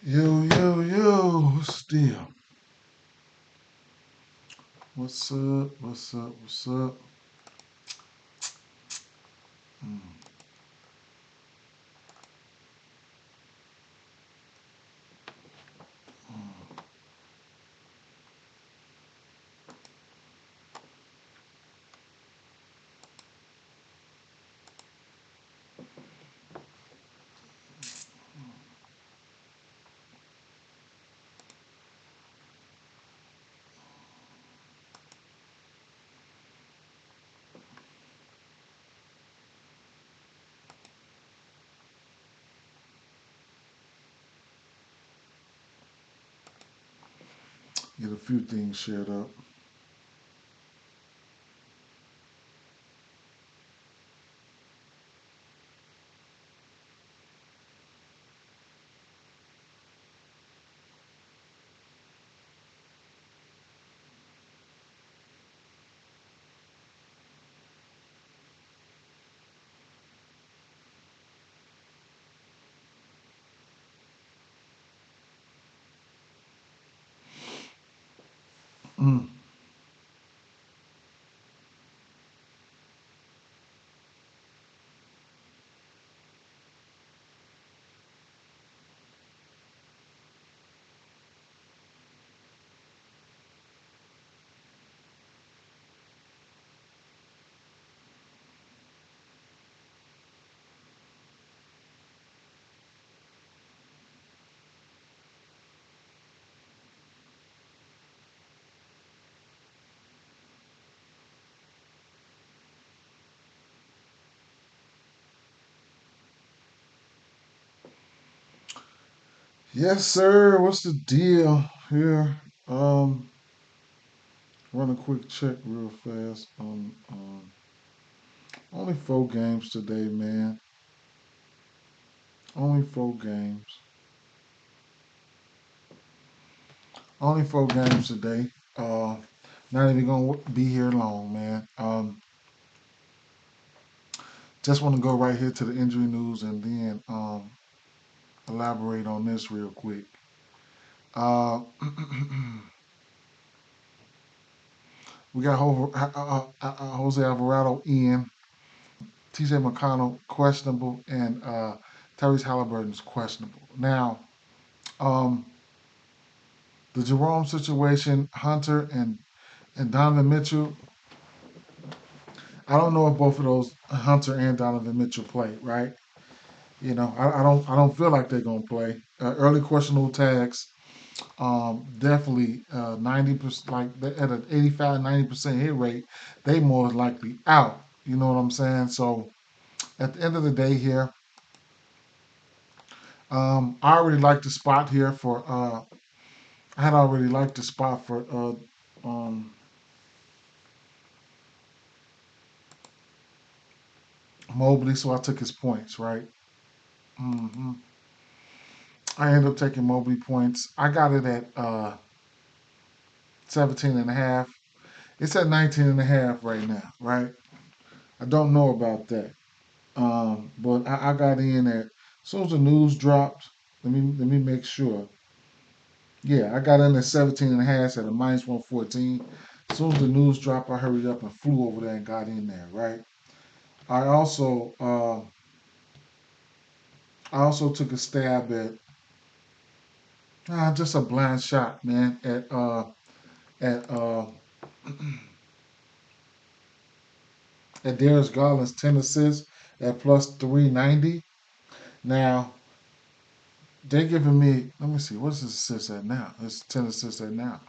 Yo, what's the deal? What's up? What's up? Mm. Get a few things shared up. Mm. Yes, sir. What's the deal here? Um, Run a quick check real fast on only 4 games today, man. Only 4 games. Only 4 games today. Not even gonna be here long, man. Just want to go right here to the injury news and then elaborate on this real quick. Uh, we got Jose Alvarado in, TJ McConnell questionable, and Tyrese Halliburton's questionable. Now, um, the Jerome situation, Hunter and Donovan Mitchell. I don't know if both of those Hunter and Donovan Mitchell play, right? I don't feel like they're gonna play. Early questionable tags. Definitely 90%, like at an 85, 90% hit rate, they more likely out. You know what I'm saying? So at the end of the day here, I already like the spot here for, I had already liked the spot for Mobley, so I took his points, right? hmm I ended up taking Mobley points. I got it at 17 and a half. It's at 19 and a half right now, right? I don't know about that. But I got in at as soon as the news dropped. Let me make sure. Yeah, I got in at 17 and a half at a minus 114. As soon as the news dropped, I hurried up and flew over there and got in there. Right. I also uh, I also took a stab at just a blind shot, man, at at Darius Garland's 10 assists at plus 390. Now they're giving me. Let me see. What's his assist at now? It's 10 assists at now.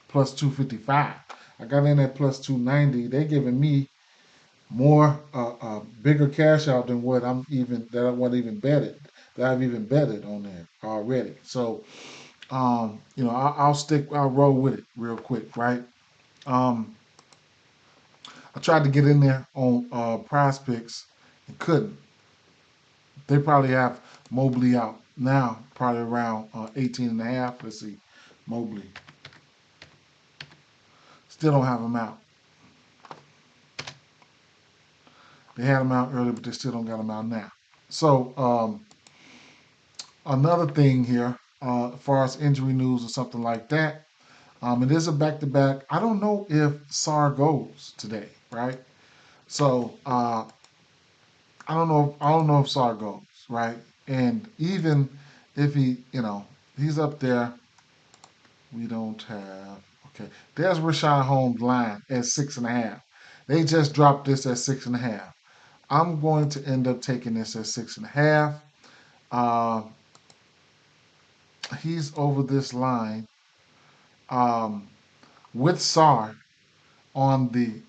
Plus 255. I got in at plus 290. They giving me more bigger cash out than what I'm even that I want even betted that I've even betted on there already. So I'll roll with it real quick, right? Um, I tried to get in there on Prize Picks and couldn't. They probably have Mobley out now, probably around 18 and a half. Let's see, Mobley still don't have him out. They had him out earlier, but they still don't got him out now. So another thing here, as far as injury news or something like that. It is a back-to-back. I don't know if Sar goes today, right? So I don't know. I don't know if Sar goes, right? And even if he's up there. We don't have. Okay, there's Rashawn Holmes line at 6.5. They just dropped this at 6.5. I'm going to end up taking this at 6.5. Uh, he's over this line um, with Sar on the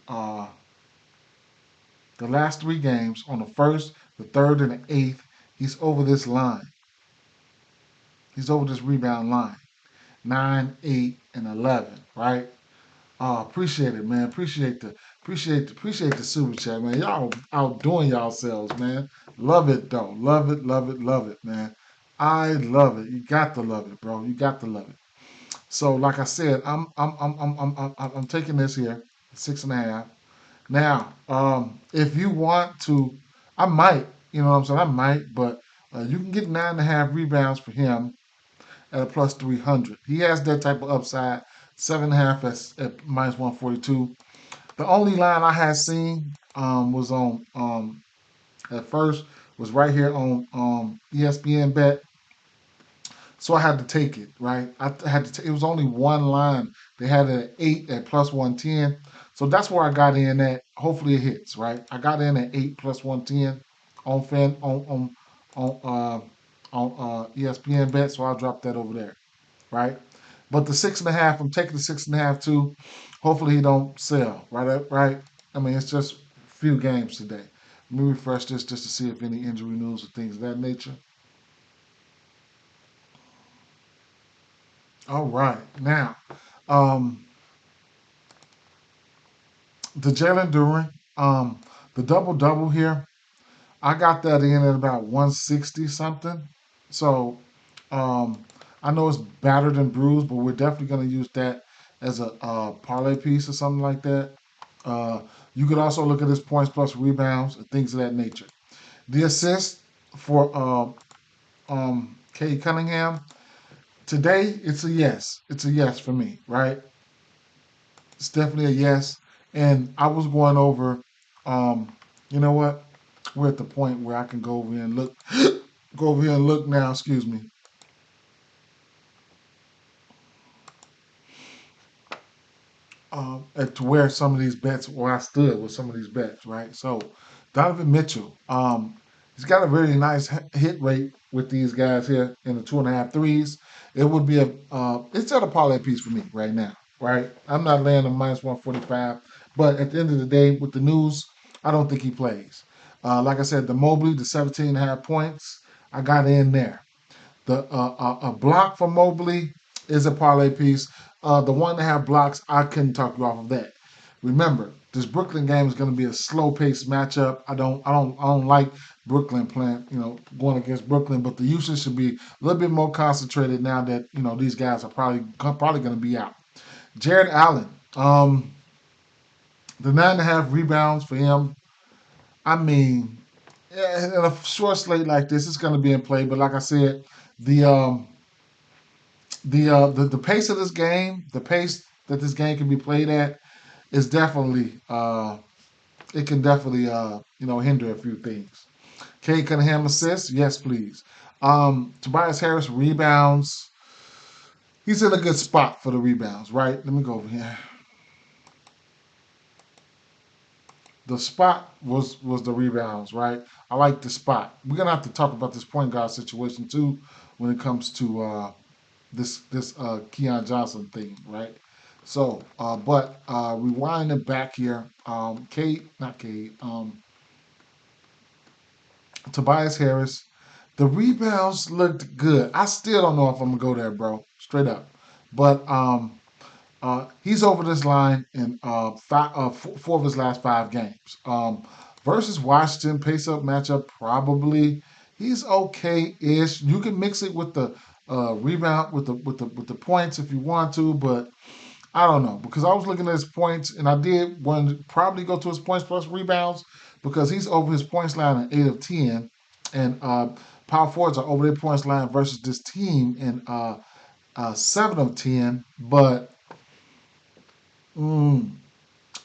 last three games on the first, the third, and the eighth. He's over this line. He's over this rebound line. 9, 8, and 11. Right. Appreciate it, man. Appreciate the super chat, man. Y'all outdoing yourselves, man. Love it though. Love it, love it, love it, man. I love it. You got to love it, bro. You got to love it. So, like I said, I'm taking this here, 6.5. Now, if you want to, I might, you know what I'm saying? I might, but you can get 9.5 rebounds for him at a plus 300. He has that type of upside. 7.5 at minus 142. The only line I had seen was on at first was right here on ESPN bet. So I had to take it, right? I had to. It was only one line. They had it at 8 at plus 110. So that's where I got in at. Hopefully it hits, right? I got in at 8 plus 110 on fan on ESPN bet. So I'll drop that over there, right? But the 6.5, I'm taking the 6.5 too. Hopefully he don't sell, right? Right? I mean, it's just a few games today. Let me refresh this just to see if any injury news or things of that nature. All right, now um, the Jalen Duran, the double double here. I got that in at about 160 something. So um, I know it's battered and bruised, but we're definitely going to use that as a parlay piece or something like that. Uh, you could also look at his points plus rebounds and things of that nature. The assist for Kay Cunningham today, it's a yes. It's a yes for me, right? It's definitely a yes. And I was going over, you know what? We're at the point where I can go over here and look, go over here and look now. Excuse me. At to where some of these bets, where I stood with some of these bets, right? So Donovan Mitchell, he's got a really nice hit rate with these guys here in the 2.5 threes. It would be it's at a parlay piece for me right now, right? I'm not laying a minus 145, but at the end of the day, with the news, I don't think he plays. Like I said, the Mobley, the 17.5 points, I got in there. The a block for Mobley is a parlay piece. The one that have blocks, I couldn't talk you off of that. Remember, this Brooklyn game is going to be a slow paced matchup. I don't like Brooklyn playing, going against Brooklyn, but the usage should be a little bit more concentrated now that these guys are probably going to be out. Jared Allen, the 9.5 rebounds for him. I mean, yeah, in a short slate like this, it's going to be in play. But like I said, the the pace of this game, the pace that this game can be played at, is definitely it can definitely hinder a few things. Kay Cunningham assists, yes please. Tobias Harris rebounds. He's in a good spot for the rebounds, right? Let me go over here. The spot was the rebounds, right? I like the spot. We're gonna have to talk about this point guard situation too when it comes to this Keon Johnson thing, right? So, but rewinding back here, not Kate, Tobias Harris, the rebounds looked good. I still don't know if I'm gonna go there, bro. Straight up, but he's over this line in four of his last 5 games. Versus Washington, pace up matchup, probably he's okay-ish. You can mix it with the rebound with the points if you want to, but I don't know because I was looking at his points and I did want to probably go to his points plus rebounds because he's over his points line at 8 of 10, and Power forwards are over their points line versus this team in 7 of 10. But mm,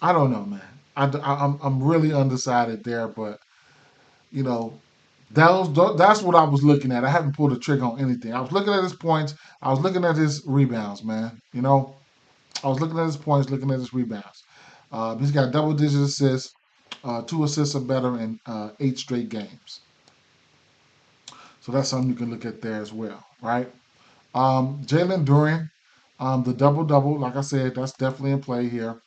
I don't know, man. I'm really undecided there, but you know, that's what I was looking at. I haven't pulled the trigger on anything. I was looking at his points. I was looking at his rebounds, man. I was looking at his points, looking at his rebounds. He's got double-digit assists, 2 assists or better in 8 straight games. So that's something you can look at there as well, right? Jalen Duran, the double double, like I said, that's definitely in play here.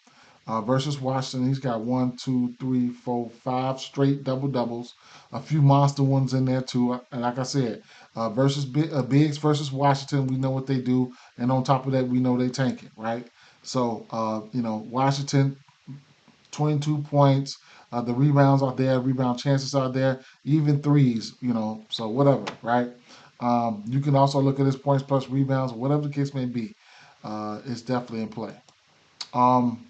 Versus Washington, he's got 5 straight double doubles, a few monster ones in there too. And like I said, versus Bigs versus Washington, we know what they do, and on top of that, we know they tank it, right? So Washington 22 points. The rebounds are there, rebound chances are there, even threes, so whatever, right? You can also look at his points plus rebounds, whatever the case may be. It's definitely in play. Um,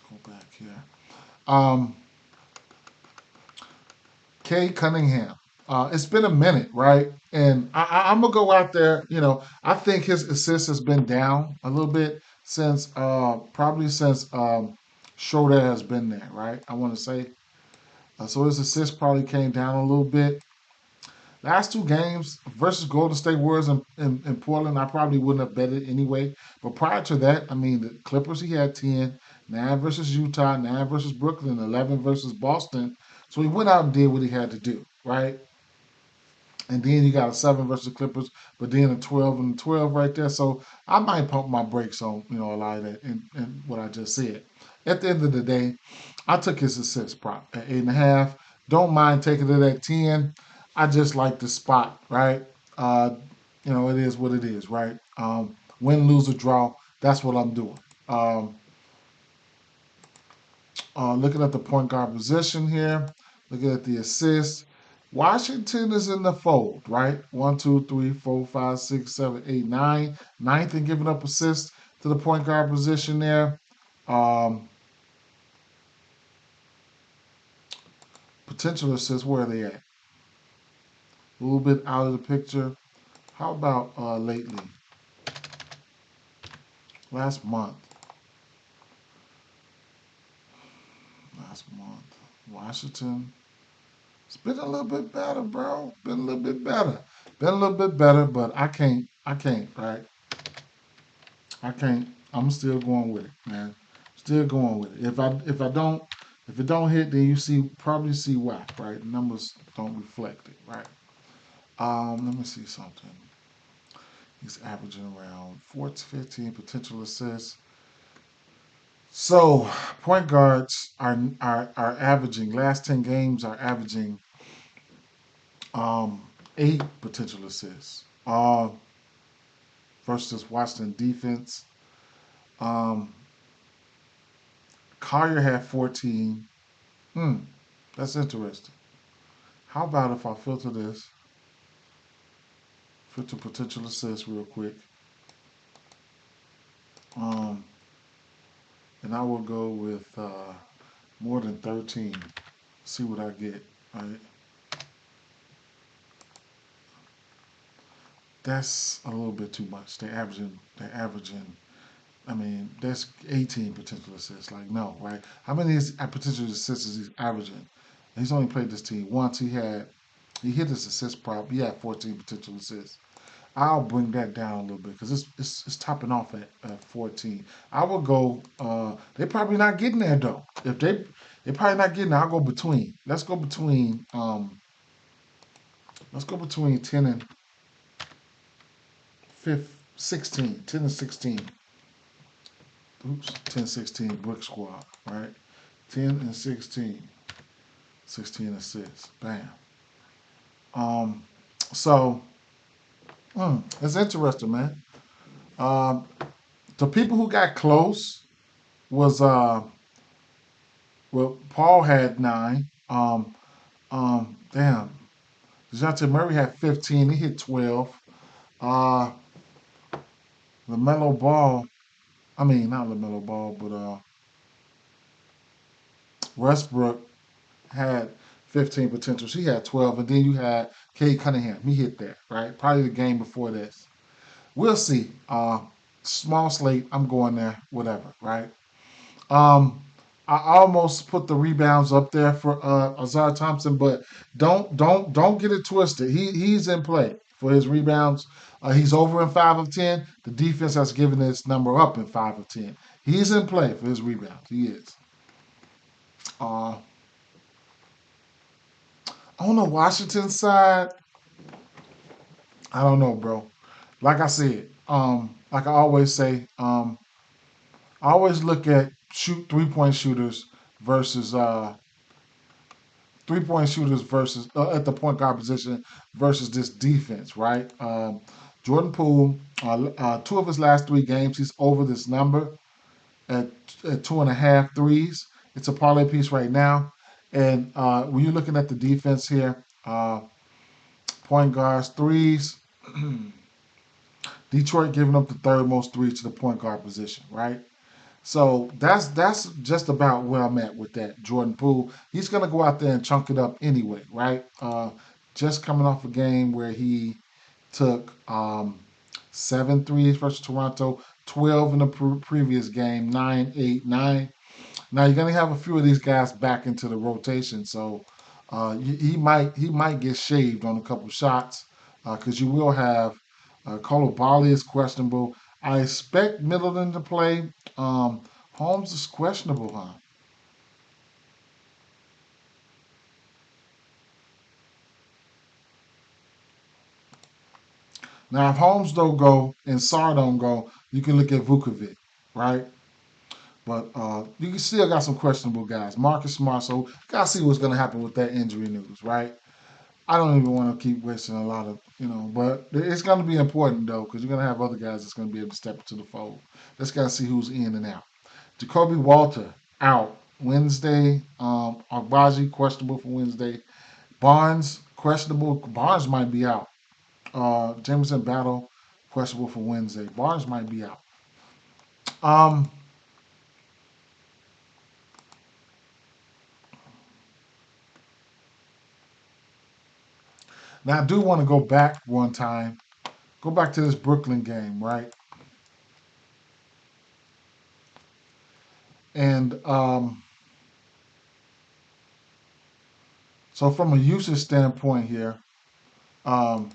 go back here. Um, Kay Cunningham. It's been a minute, right? And I'm gonna go out there. I think his assist has been down a little bit since probably since Schroeder has been there, right? I want to say so. His assist probably came down a little bit. Last 2 games versus Golden State Warriors in Portland, I probably wouldn't have bet it anyway. But prior to that, I mean, the Clippers, he had 10, 9 versus Utah, 9 versus Brooklyn, 11 versus Boston. So he went out and did what he had to do, right? And then you got a 7 versus the Clippers, but then a 12 and 12 right there. So I might pump my brakes on, a lot of that and what I just said. At the end of the day, I took his assist prop at 8.5. Don't mind taking it at 10. I just like the spot, right? Uh, it is what it is, right? Win, lose, or draw. That's what I'm doing. Um, looking at the point guard position here, looking at the assists. Washington is in the fold, right? One, two, three, four, five, six, seven, eight, nine. Ninth in giving up assists to the point guard position there. Um, Potential assists, where are they at? A little bit out of the picture. How about lately? Last month. Last month. Washington. It's been a little bit better, bro. Been a little bit better. Been a little bit better, but I can't. I can't, right? I can't. I'm still going with it, man. Still going with it. If it don't hit, then you probably see why, right? Numbers don't reflect it, right? Let me see something. He's averaging around 4 to 15 potential assists. So point guards are averaging last 10 games are averaging um 8 potential assists. Versus Washington defense. Um, Collier had 14. Hmm, that's interesting. How about if I filter this, filter potential assists real quick, um, and I will go with more than 13. See what I get. Right, that's a little bit too much. They're averaging. They're averaging. I mean, that's 18 potential assists. Like, no, right? How many potential assists is he averaging? He's only played this team once. He hit his assist prop. He had 14 potential assists. I'll bring that down a little bit because it's topping off at 14. I will go. They're probably not getting there though. If they're probably not getting there, I'll go between. Let's go between. Let's go between 10 and 16. 10 and 16. Oops, 10 16 brick squad. Right. 10 and 16. 16 assists. Bam. Um. So it's interesting, man. Um. The people who got close was well, Paul had 9. Damn. Dejounte Murray had 15. He hit 12. Uh, LaMelo Ball. I mean, not LaMelo Ball, but Westbrook had 15 potentials. He had 12, and then you had Cade Cunningham. He hit that, right? Probably the game before this. We'll see. Small slate. I'm going there. Whatever, right? Um, I almost put the rebounds up there for Azar Thompson, but don't get it twisted. He's in play for his rebounds. He's over in 5 of 10. The defense has given this number up in 5 of 10. He's in play for his rebounds. He is. Uh, on the Washington side, I don't know, bro. Like I said, like I always say, I always look at shoot 3 point shooters versus 3 point shooters versus at the point guard position versus this defense, right? Jordan Poole, 2 of his last 3 games, he's over this number at, at 2.5 threes. It's a parlay piece right now. And when you're looking at the defense here, point guards, threes, Detroit giving up the third most threes to the point guard position, right? So that's just about where I'm at with that. Jordan Poole, he's gonna go out there and chunk it up anyway, right? Just coming off a game where he took 7 threes versus Toronto, 12 in the previous game, 9, 8, 9. Now you're gonna have a few of these guys back into the rotation, so he might get shaved on a couple shots because you will have Bali is questionable. I expect Middleton to play. Holmes is questionable, huh? Now if Holmes don't go and Sar don't go, you can look at Vukovic, right? But you can still got some questionable guys. Marcus Smart, so gotta see what's gonna happen with that injury news, right? I don't even want to keep wasting a lot of, but it's going to be important though, because you're going to have other guys that's going to be able to step into the fold. Let's got to see who's in and out. Jacoby Walter out Wednesday. Agbaji questionable for Wednesday. Barnes questionable. Barnes might be out. Jameson Battle questionable for Wednesday. Barnes might be out. Um, Now I do want to go back one time. Go back to this Brooklyn game, right? And so from a usage standpoint here, um,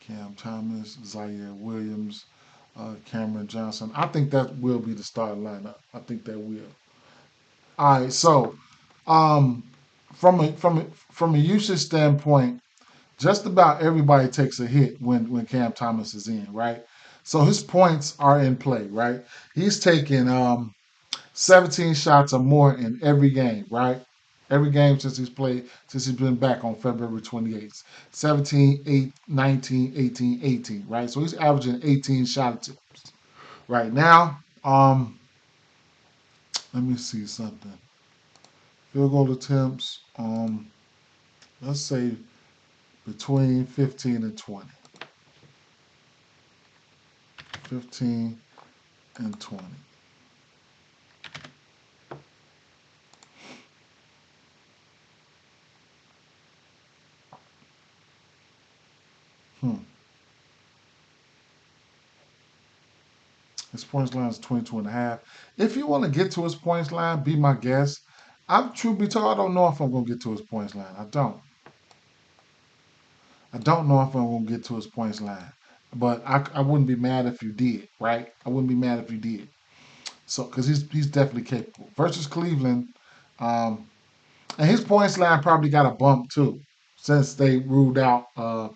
Cam Thomas, Zaire Williams, Cameron Johnson. I think that will be the starting lineup. I think that will. All right. So, um, from a usage standpoint, just about everybody takes a hit when Cam Thomas is in, right? So his points are in play, right? He's taking 17 shots or more in every game, right? Every game since he's been back on February 28th. 17, 8, 19, 18, 18, right? So he's averaging 18 shot attempts right now. Let me see something. Field goal attempts, let's say between 15 and 20. 15 and 20. Hmm. His points line is 22 and a half. If you want to get to his points line, be my guest. I'm truth be told, I don't know if I'm gonna get to his points line. I don't. I don't know if I'm gonna get to his points line. But I wouldn't be mad if you did, right? I wouldn't be mad if you did. So because he's definitely capable. Versus Cleveland, um, and his points line probably got a bump too, since they ruled out uh,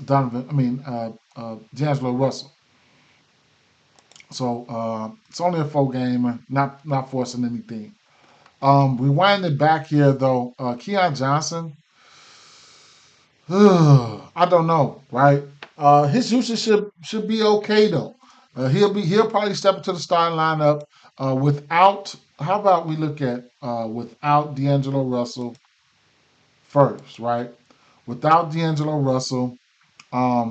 Donovan. I mean D'Angelo Russell. So it's only a 4 gamer, not forcing anything. Rewinding back here though, Keon Johnson. I don't know, right? His usage should be okay though. He'll probably step into the starting lineup without. How about we look at without D'Angelo Russell first, right? Without D'Angelo Russell, so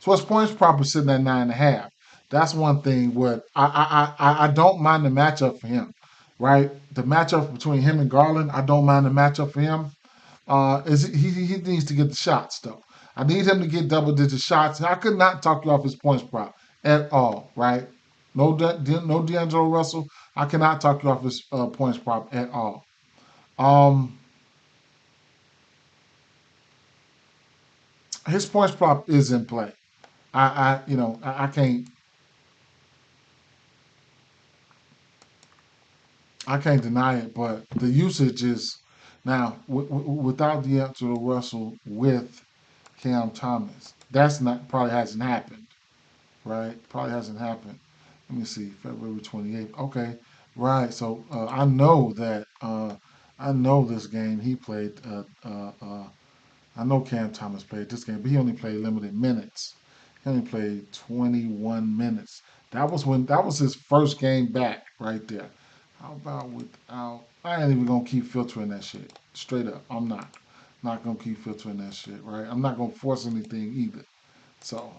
his points proper sitting at 9.5. That's one thing. What I don't mind the matchup for him, right? The matchup between him and Garland, I don't mind the matchup for him. Is he needs to get the shots though. I need him to get double digit shots. I could not talk you off his points prop at all, right? No D'Angelo Russell. I cannot talk you off his points prop at all. Um, his points prop is in play. I can't deny it, but the usage is now without D'Angelo Russell with Cam Thomas. That's not probably hasn't happened, right? Probably hasn't happened. Let me see, February 28th. Okay, right. So I know this game he played. I know Cam Thomas played this game, but he only played limited minutes. He only played 21 minutes. That was his first game back right there. How about without? I ain't even gonna keep filtering that shit. Straight up, I'm not gonna keep filtering that shit. Right? I'm not gonna force anything either. So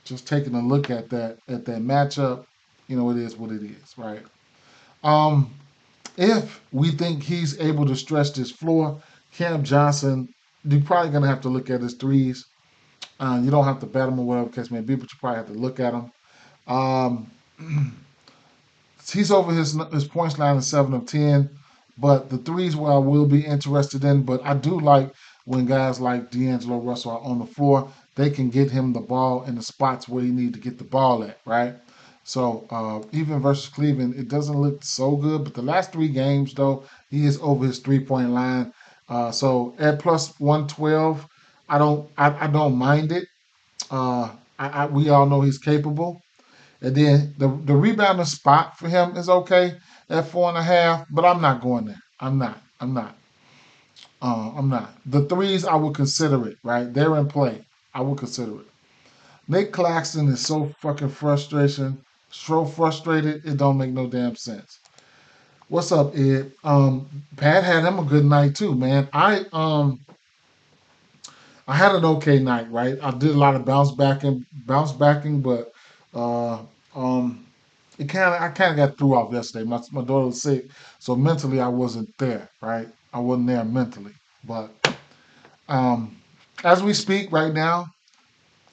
just taking a look at that matchup, it is what it is, right? Um, if we think he's able to stretch this floor, Cam Johnson, you're probably gonna have to look at his threes. You don't have to bet him or whatever the case may be, but you probably have to look at him. Um, he's over his points line is 7 of 10, but the threes where I will be interested in. But I do like when guys like D'Angelo Russell are on the floor, they can get him the ball in the spots where he need to get the ball at, right? So even versus Cleveland, it doesn't look so good. But the last three games, though, he is over his 3 point line. So at plus 112, I don't mind it. We all know he's capable. And then the rebounding spot for him is okay at 4.5, but I'm not going there. I'm not. I'm not. I'm not. The threes, I would consider it, right? They're in play. I would consider it. Nick Claxton is so fucking so frustrated, it don't make no damn sense. What's up, Ed? Pat had him a good night too, man. I had an okay night, right? I did a lot of bounce backing, but uh, um, I kind of got threw off yesterday. My daughter was sick, so mentally I wasn't there, right? I wasn't there mentally. But um, as we speak right now,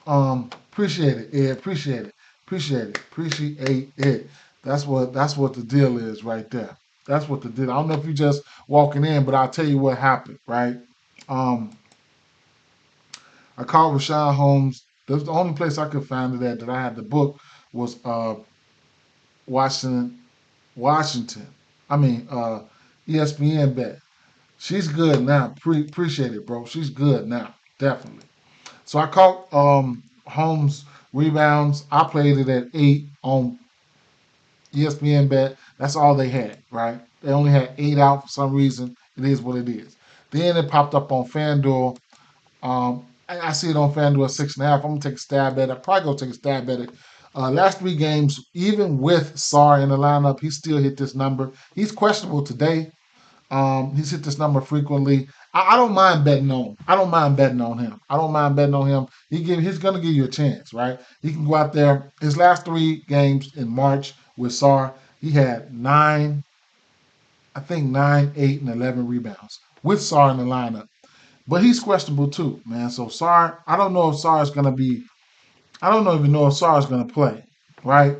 appreciate it, Ed. Appreciate it. Appreciate it. Appreciate it. That's what the deal is right there. That's what the deal. I don't know if you just walking in, but I'll tell you what happened, right? Um, I called Rashawn Holmes. That's the only place I could find it at that I had the book was Washington. Washington. I mean, ESPN bet. She's good now. Appreciate it, bro. She's good now, definitely. So I caught Holmes rebounds. I played it at 8 on ESPN bet. That's all they had, right? They only had 8 out for some reason. It is what it is. Then it popped up on FanDuel. I see it on FanDuel at 6.5. I'm gonna take a stab at it. I probably gonna take a stab at it. Last three games, even with Sarr in the lineup, he still hit this number. He's questionable today. He's hit this number frequently. I don't mind betting on. I don't mind betting on him. I don't mind betting on him. He's gonna give you a chance, right? He can go out there. His last three games in March with Sarr, he had nine, I think 9, 8, and 11 rebounds with Sarr in the lineup. But he's questionable too, man. So Sarr, I don't know if Sarr is gonna be. I don't even know if Sarr is gonna play, right?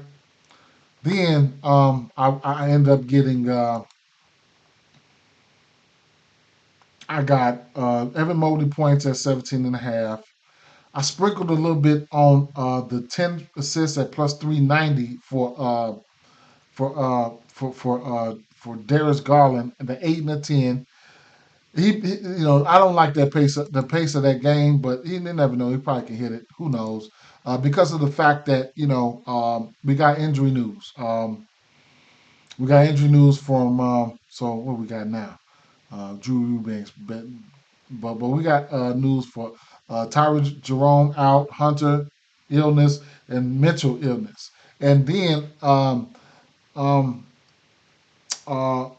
Then I end up getting. I got Evan Mobley points at 17 and a half. I sprinkled a little bit on the 10 assists at plus 390 for Darius Garland and the 8 and the 10. I don't like the pace of that game, but you never know. He probably can hit it. Who knows? Because of the fact that we got injury news. We got injury news from so what we got now? Drew Eubanks, but we got news for Tyler Jerome out, Hunter illness, and Mitchell illness, and then um, uh,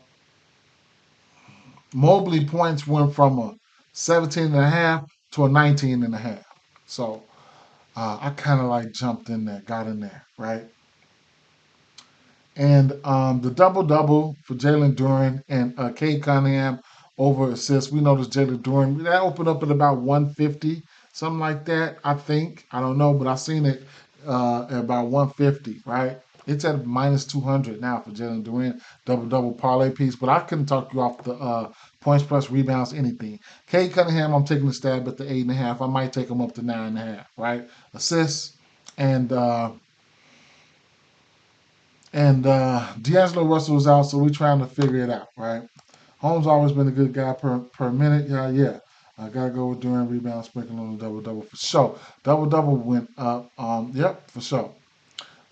Mobley points went from a 17 and a half to a 19 and a half. So I kind of like jumped in there, got in there, right? And the double double for Jalen Duren and Cade Cunningham over assists. We noticed Jalen Duren that opened up at about 150, something like that. I think I don't know, but I seen it at about 150. Right? It's at minus 200 now for Jalen Duren double double parlay piece. But I couldn't talk you off the points plus rebounds anything. Cade Cunningham, I'm taking a stab at the 8.5. I might take him up to 9.5. Right? Assists and. D'Angelo Russell was out, so we're trying to figure it out, right? Holmes always been a good guy per minute. Yeah, yeah. I gotta go with Durant rebound, sprinkling on the double double for sure. Double double went up. Yep, for sure.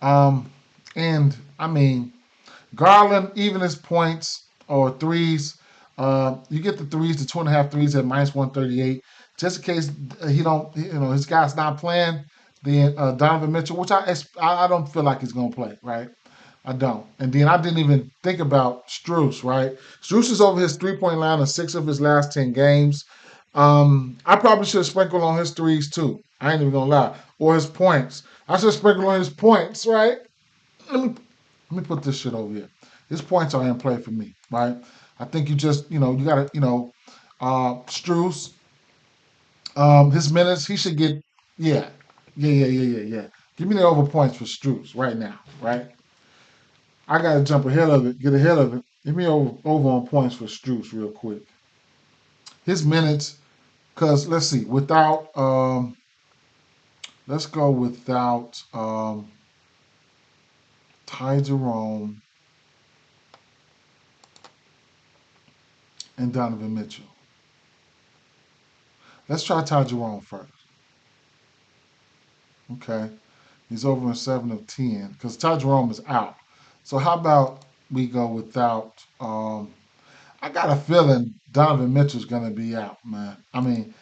Um, and I mean, Garland, even his points or threes, you get the threes, the 2.5 threes at minus 138. Just in case he don't, his guy's not playing. Then Donovan Mitchell, which I don't feel like he's gonna play, right? I don't. And then I didn't even think about Strus, right? Strus is over his 3-point line in 6 of his last 10 games. I probably should have sprinkled on his threes too. I ain't even gonna lie. Or his points. I should have sprinkled on his points, right? Let me let me put this shit over here. His points are in play for me, right? I think you gotta, Strus, his minutes, he should get, yeah, yeah. Give me the over points for Strus right now, right? I got to jump ahead of it, get ahead of it. Give me over on points for Strus real quick. His minutes, because let's see, let's go without Ty Jerome and Donovan Mitchell. Let's try Ty Jerome first. Okay. He's over in 7 of 10 because Ty Jerome is out. So how about we go without? I got a feeling Donovan Mitchell's gonna be out, man. I mean,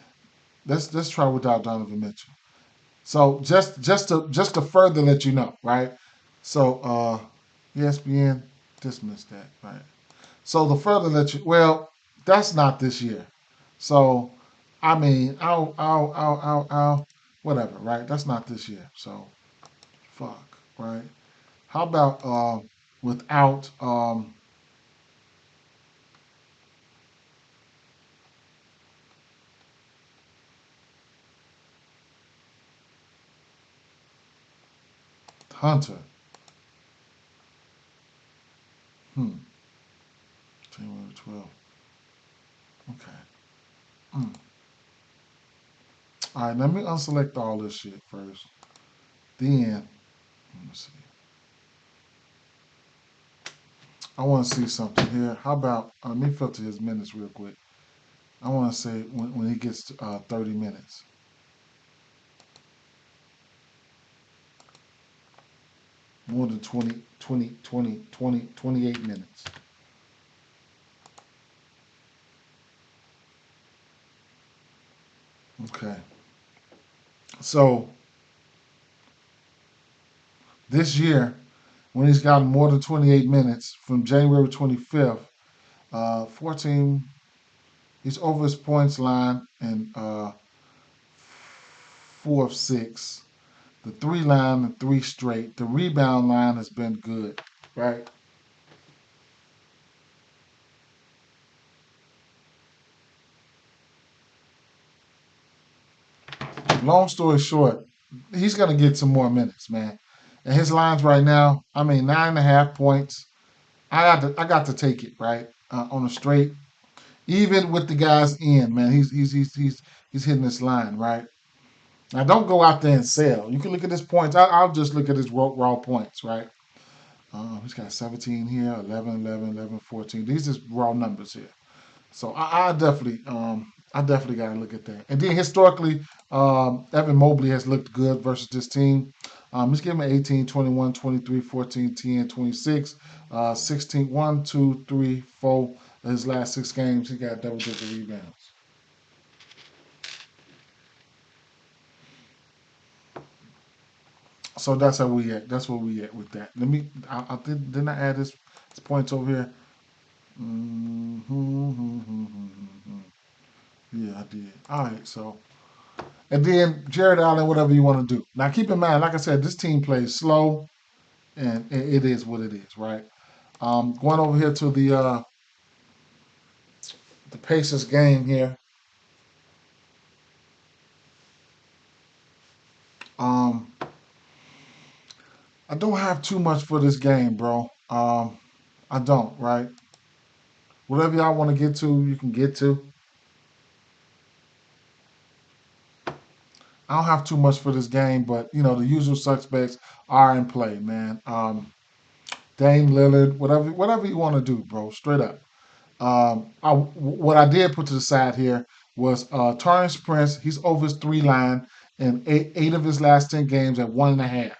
let's try without Donovan Mitchell. So just to further let you know, right? So ESPN dismissed that, right? So the further let you that's not this year. So I mean, whatever, right? That's not this year. So fuck, right? How about without Hunter? Hmm. January 12th. Okay. Mm. All right, let me unselect all this shit first. Then let me see. I want to see something here. How about let me filter his minutes real quick. I want to say when he gets 30 minutes. More than 28 minutes. Okay. So this year, when he's gotten more than 28 minutes from January 25th, 14, he's over his points line and 4 of 6. The three line and three straight. The rebound line has been good, right? Long story short, he's gonna get some more minutes, man. And his lines right now, I mean, 9.5 points. I got to take it right on a straight. Even with the guys in, man, he's hitting this line right. Now don't go out there and sell. You can look at his points. I'll just look at his raw points, right? He's got 17 here, 11, 11, 11, 14. These is raw numbers here. So I definitely got to look at that. And then historically, Evan Mobley has looked good versus this team. He's given 18, 21, 23, 14, 10, 26, 16, 1, 2, 3, 4. His last 6 games, he got double-digit rebounds. So that's how we at. That's where we at with that. Didn't I add this points over here? Mm-hmm. Yeah, I did. All right, so And then Jared Allen, whatever you want to do. Now keep in mind, like I said, this team plays slow, and it is what it is, right? Going over here to the Pacers game here. Um, I don't have too much for this game, bro. I don't, right? Whatever y'all want to get to, you can get to. I don't have too much for this game, but you know the usual suspects are in play, man. Dame Lillard, whatever you want to do, bro. Straight up. What I did put to the side here was Torrance Prince. He's over his 3 line in eight of his last 10 games at 1.5,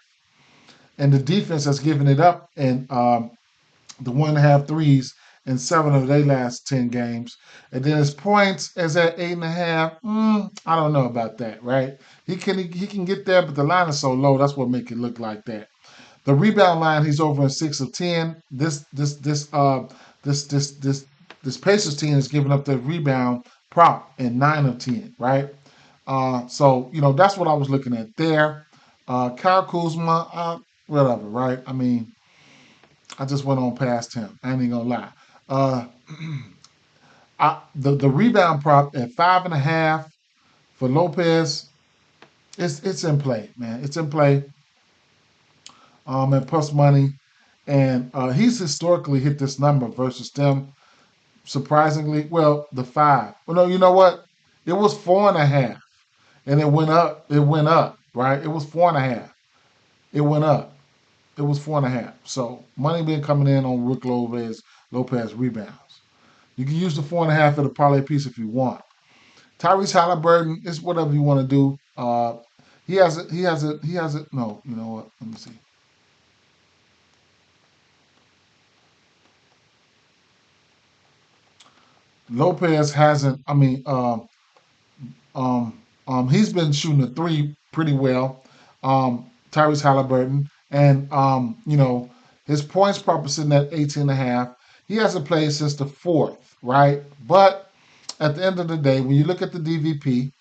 and the defense has given it up in the 1.5 threes in 7 of their last 10 games. And then his points is at 8.5. I don't know about that, right? He can get there, but the line is so low. That's what make it look like that. The rebound line, he's over in 6 of 10. This Pacers team is giving up the rebound prop in 9 of 10, right? So you know that's what I was looking at there. Kyle Kuzma, whatever, right? I mean, I just went on past him. I ain't even gonna lie. Uh, the rebound prop at 5.5 for Lopez, it's in play, man. It's in play. And plus money, and he's historically hit this number versus them. Surprisingly, well, the 5. Well, no, you know what? It was 4.5, and it went up. It went up, right? It was 4.5. It went up. It was 4.5. So money been coming in on Rook Lopez rebounds. You can use the 4.5 for the parlay piece if you want. Tyrese Halliburton, it's whatever you want to do. He has it. He has it. He has it. No, you know what? Let me see. Lopez hasn't. I mean, he's been shooting the three pretty well. Tyrese Halliburton, and you know, his points prop is sitting at 18.5. He hasn't played since the fourth, right? But at the end of the day, when you look at the DVP,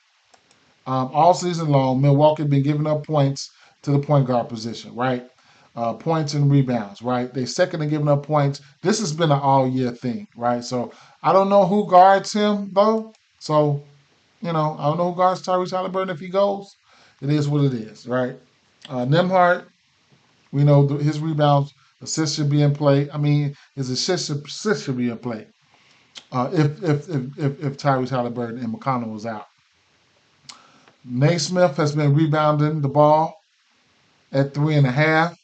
all season long, Milwaukee been giving up points to the point guard position, right? Points and rebounds, right? They second in giving up points. This has been an all year thing, right? So I don't know who guards him though. So you know, I don't know who guards Tyrese Halliburton if he goes. It is what it is, right? Nemhart, we know his rebounds, assists should be in play. I mean, his assist should be in play if Tyrese Halliburton and McConnell was out. Naismith has been rebounding the ball at 3.5.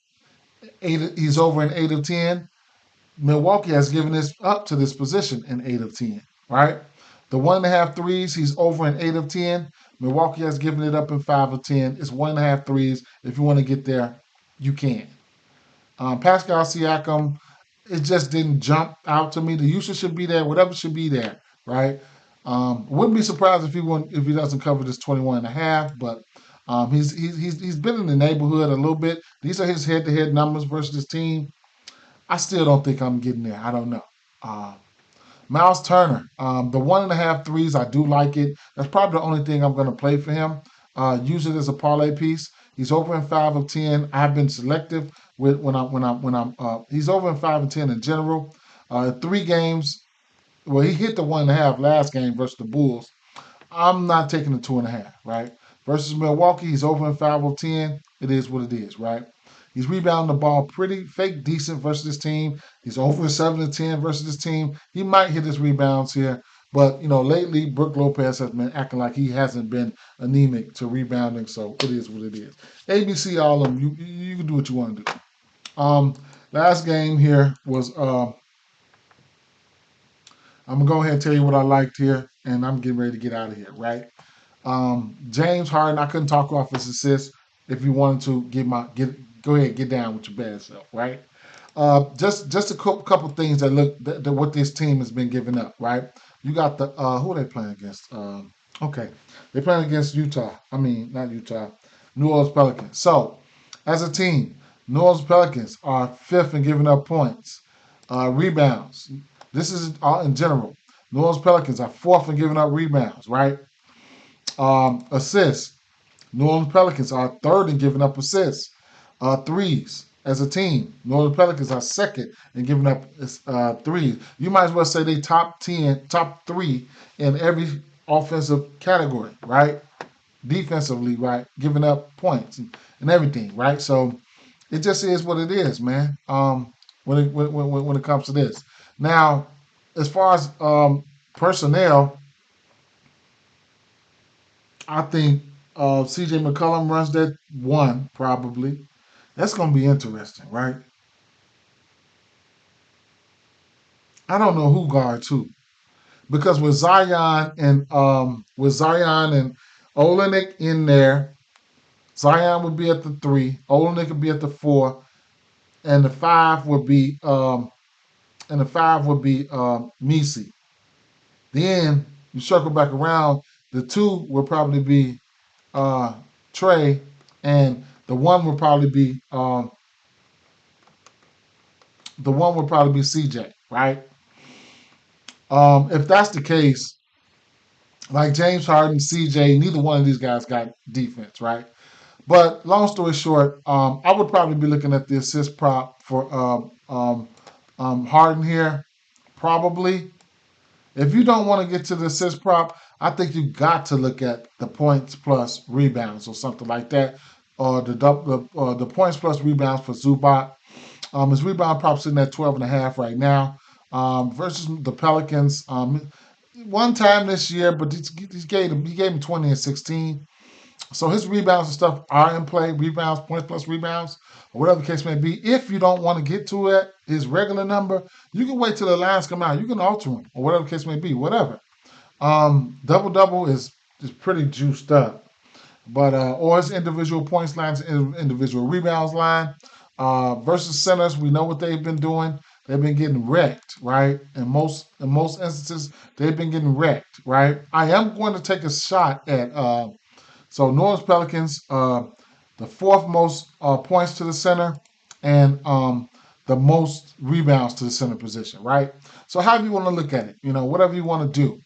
He's over in 8 of 10. Milwaukee has given this up to this position in 8 of 10, right? The 1.5 threes, he's over in 8 of 10. Milwaukee has given it up in 5 of 10. It's 1.5 threes. If you want to get there, you can. Pascal Siakam, it just didn't jump out to me. The usage should be there. Whatever should be there, right? Wouldn't be surprised if he doesn't cover this 21.5, but he's been in the neighborhood a little bit. These are his head-to-head numbers versus his team. I still don't think I'm getting there. I don't know. Uh, Miles Turner, the 1.5 threes, I do like it. That's probably the only thing I'm going to play for him. Use it as a parlay piece. He's over in 5 of 10. I've been selective with when I'm. He's over in 5 of 10 in general. 3 games. Well, he hit the 1.5 last game versus the Bulls. I'm not taking the 2.5, right? Versus Milwaukee, he's over in 5 of 10. It is what it is, right? He's rebounding the ball pretty fake decent versus this team. He's over in 7 of 10 versus this team. He might hit his rebounds here. But, you know, lately, Brook Lopez has been acting like he hasn't been anemic to rebounding, so it is what it is. ABC, all of them, you can do what you want to do. Last game here was, I'm going to go ahead and tell you what I liked here, and I'm getting ready to get out of here, right? James Harden, I couldn't talk off his assist. If you wanted to go ahead and get down with your bad self, right? Just a couple things that what this team has been giving up, right? You got the who are they playing against? Okay, they're playing against Utah. I mean, not Utah, New Orleans Pelicans. So, as a team, New Orleans Pelicans are fifth in giving up points, rebounds. This is all in general. New Orleans Pelicans are fourth in giving up rebounds, right? Assists. New Orleans Pelicans are third in giving up assists. Threes as a team. New Orleans Pelicans are second in giving up threes. You might as well say they top 10, top three in every offensive category, right? Defensively, right? Giving up points and everything, right? So it just is what it is, man. When it comes to this. Now, as far as personnel, I think CJ McCollum runs that one probably. That's going to be interesting, right? I don't know who guards who because with Zion and Olenek in there, Zion would be at the three, Olenek would be at the four, and the five would be Misi. Then you circle back around, the two would probably be uh, Trey, and the one would probably be CJ, right? If that's the case, like James Harden, CJ, neither one of these guys got defense, right? But long story short, I would probably be looking at the assist prop for Harden here, probably. If you don't want to get to the assist prop, I think you got to look at the points plus rebounds or something like that, or the points plus rebounds for Zubac. His rebound prop sitting at 12.5 right now, versus the Pelicans. One time this year, but he gave him 20 and 16. So his rebounds and stuff are in play. Rebounds, points plus rebounds, or whatever the case may be. If you don't want to get to it, his regular number, you can wait till the lines come out. You can alter them, or whatever the case may be. Whatever. Double double is pretty juiced up. But or his individual points lines, individual rebounds line. Versus centers, we know what they've been doing. They've been getting wrecked, right? In most instances, they've been getting wrecked, right? I am going to take a shot at New Orleans Pelicans, the fourth most points to the center, and the most rebounds to the center position, right? So however you want to look at it, whatever you want to do.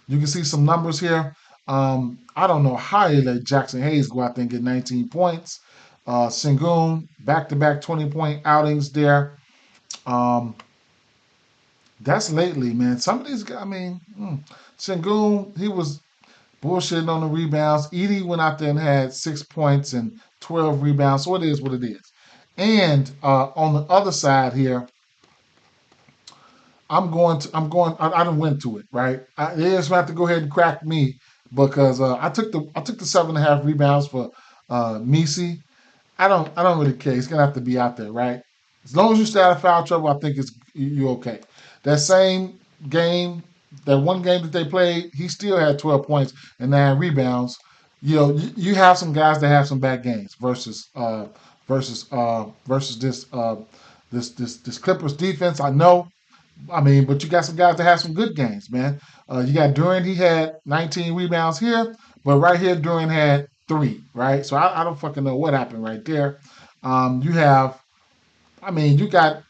You can see some numbers here. I don't know how you let Jackson Hayes go out there and get 19 points. Sengun, back-to-back 20-point outings there. Um, that's lately, man. Some of these guys, Sengun, he was bullshitting on the rebounds. Edie went out there and had 6 points and 12 rebounds. So it is what it is. And on the other side here, I done went to it, right? They just have to go ahead and crack me because I took the 7.5 rebounds for Misi. I don't really care. He's gonna have to be out there, right? As long as you stay out of foul trouble, I think you okay. That same game, that one game that they played, he still had 12 points and 9 rebounds. You have some guys that have some bad games versus this Clippers defense. I know. But you got some guys that have some good games, man. You got Durant, he had 19 rebounds here, but right here, Durant had three, right? So I don't fucking know what happened right there. You have, you got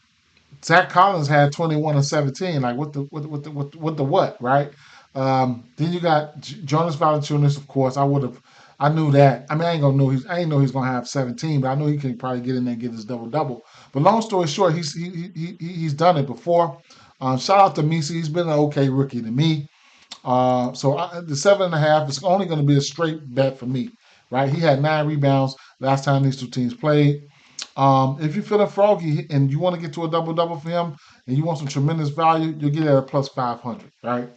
Zach Collins had 21 and 17. Like what the what, right? Then you got Jonas Valanciunas, of course. I knew that. I ain't know he's gonna have 17, but I know he can probably get in there and get his double double. But long story short, he's done it before. Shout out to Misi. He's been an okay rookie to me. The 7.5 is only going to be a straight bet for me, right? He had 9 rebounds last time these two teams played. If you're feeling froggy and you want to get to a double double for him and you want some tremendous value, you'll get it at a plus 500, right?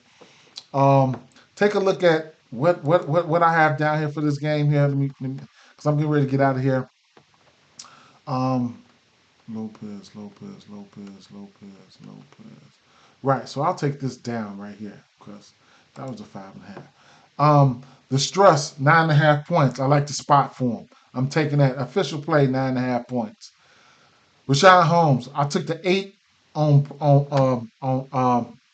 Take a look at what I have down here for this game here. Because I'm getting ready to get out of here. Um, Lopez. Right, so I'll take this down right here because that was a 5.5. The Struss, 9.5 points. I like the spot for him. I'm taking that official play, 9.5 points. Rashawn Holmes, I took the 8 on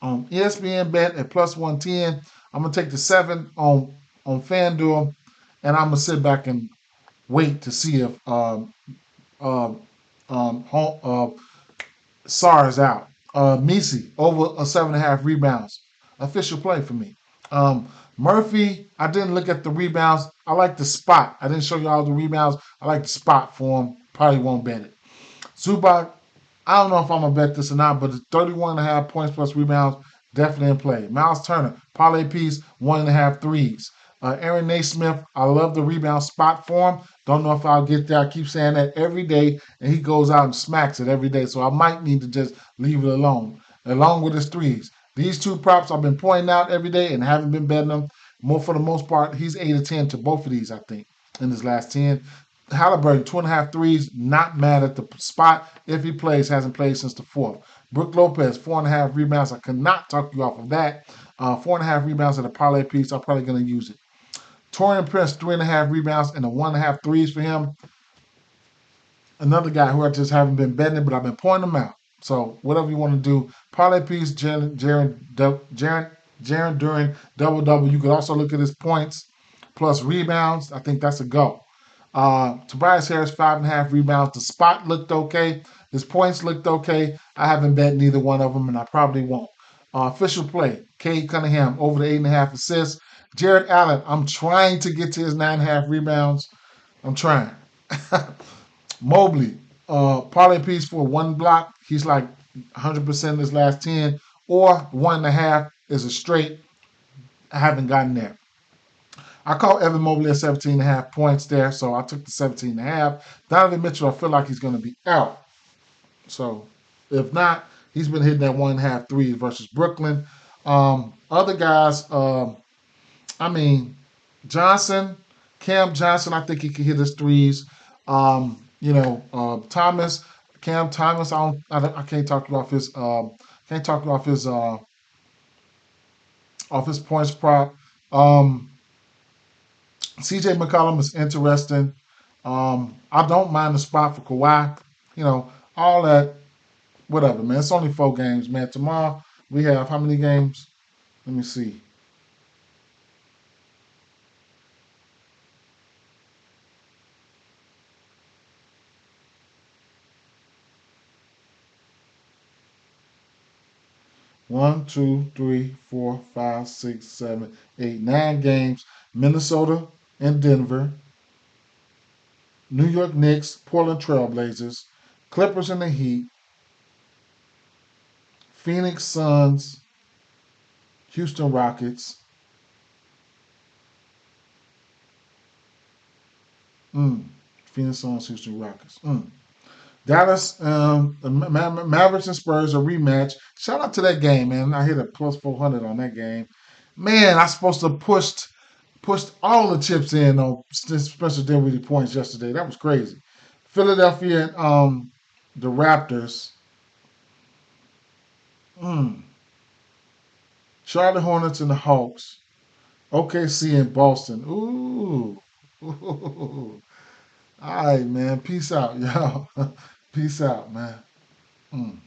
ESPN bet at plus 110. I'm gonna take the 7 on FanDuel, and I'm gonna sit back and wait to see if um, SAR is out. Misi over a 7.5 rebounds. Official play for me. Murphy, I didn't look at the rebounds. I like the spot. I didn't show you all the rebounds. I like the spot for him. Probably won't bet it. Zubac, I don't know if I'm gonna bet this or not, but it's 31.5 points plus rebounds, definitely in play. Miles Turner, parlay piece, 1.5 threes. Aaron Naismith, I love the rebound spot for him. Don't know if I'll get there. I keep saying that every day, and he goes out and smacks it every day. So I might need to just leave it alone, along with his threes. These two props I've been pointing out every day and haven't been betting them. More for the most part, he's 8 or 10 to both of these, I think, in his last 10. Halliburton, 2.5 threes, not mad at the spot. If he plays, hasn't played since the fourth. Brook Lopez, 4.5 rebounds. I cannot talk you off of that. 4.5 rebounds at a parlay piece. I'm probably going to use it. Torian Prince, 3.5 rebounds and a 1.5 threes for him. Another guy who I just haven't been betting, but I've been pointing him out. So whatever you want to do, parlay piece, Jaron Duran, double double. You could also look at his points plus rebounds. I think that's a go. Tobias Harris, 5.5 rebounds. The spot looked okay. His points looked okay. I haven't bet neither one of them, and I probably won't. Official play, Cade Cunningham, over the 8.5 assists. Jared Allen, I'm trying to get to his 9.5 rebounds. I'm trying. Mobley, parlay piece for one block. He's like 100% in his last 10, or 1.5 is a straight. I haven't gotten there. I call Evan Mobley at 17.5 points there, so I took the 17.5. Donovan Mitchell, I feel like he's going to be out. So if not, he's been hitting that 1.5 threes versus Brooklyn. Other guys, I mean, Johnson, Cam Johnson, I think he can hit his threes. Thomas, Cam Thomas, I can't talk you off his, can't talk you off his points prop. Um, CJ McCollum is interesting. I don't mind the spot for Kawhi. All that, whatever, man. It's only 4 games, man. Tomorrow we have how many games? Let me see. 1, 2, 3, 4, 5, 6, 7, 8, 9 games. Minnesota and Denver, New York Knicks, Portland Trailblazers, Clippers and the Heat, Phoenix Suns, Houston Rockets, mm, Phoenix Suns, Houston Rockets. Dallas, the Mavericks and Spurs a rematch. Shout out to that game, man. I hit a plus 400 on that game. Man, I supposed to pushed all the chips in on Spencer Dinwiddie points yesterday. That was crazy. Philadelphia and the Raptors. Mm. Charlotte Hornets and the Hawks. OKC and Boston. Ooh. Ooh. All right, man. Peace out, y'all. Peace out, man. Mm.